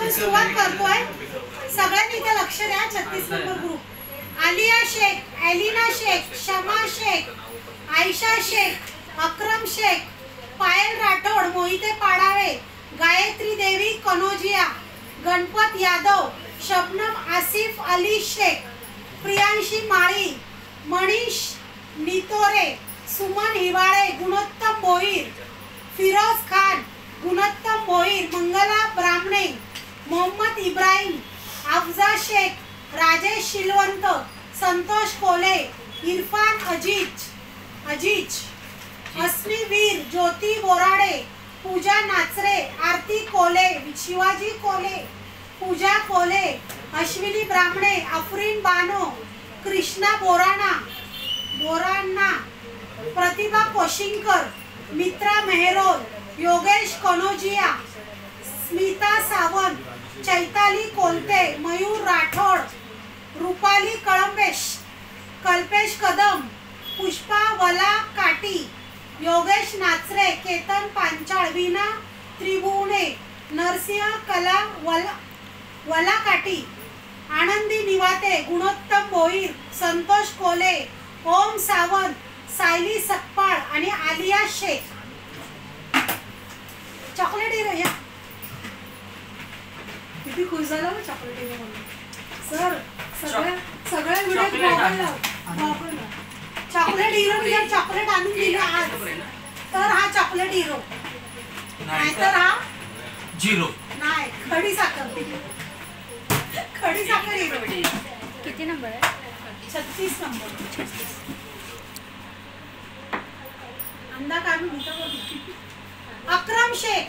आपण सुरुवात करतोय. सगळ्यांनी इथे लक्ष द्या. 36 नंबर ग्रुप. आलिया शेख, एलिना शेख, शमा शेख, आयशा शेख, अक्रम शेख, पायल राठोड, मोहिते पाडावे, गायत्री देवी कनोजिया, गणपत यादव, शबनम आसिफ अली शेख, प्रियांशी माळी, मनीष नितोरे, सुमन हिवाळे, गुणोत्तम भोईर, फिरोज खान, गुणोत्तम भोईर, मंगला ब्राह्मणे, मोहम्मद इब्राहिम, अफजा शेख, राजेश शिलवंत, संतोष कोले, इरफान अजीज, अस्मी वीर, ज्योती बोराडे, पूजा नाचरे, आरती कोले, शिवाजी कोले, पूजा कोले, अश्विनी ब्राह्मणे, अफरीन बानो, कृष्णा बोराणा, प्रतिभा कोशिंकर, मित्रा मेहरोल, योगेश कनोजिया, स्मिता सावंत, चैताली कोलते, मयूर राठोड, रूपाली कळंबेश, कल्पेश कदम, पुष्पा वला काटी, योगेश नाचरे, केतन पांचाळ, वीणा त्रिभुवने, नरसिंह कला वला काटी, आनंदी निवाते, गुणोत्तम भोईर, संतोष कोले, ओम सावंत, सायली सकपाळ आणि आलिया शेख. चॉकलेट हिरो या. किती खुश झाला हो चॉकलेट हिरो म्हणून. सर सगळ्या व्हिडिओ चॉकलेट हिरो जर चॉकलेट आणून दिलं आज तर हा चॉकलेट हिरो, नाहीतर हा झिरो. नाही, खडी साखर हिरो. किती नंबर आहे? 36 नंबर. अंदा काढून. अक्रम शेख,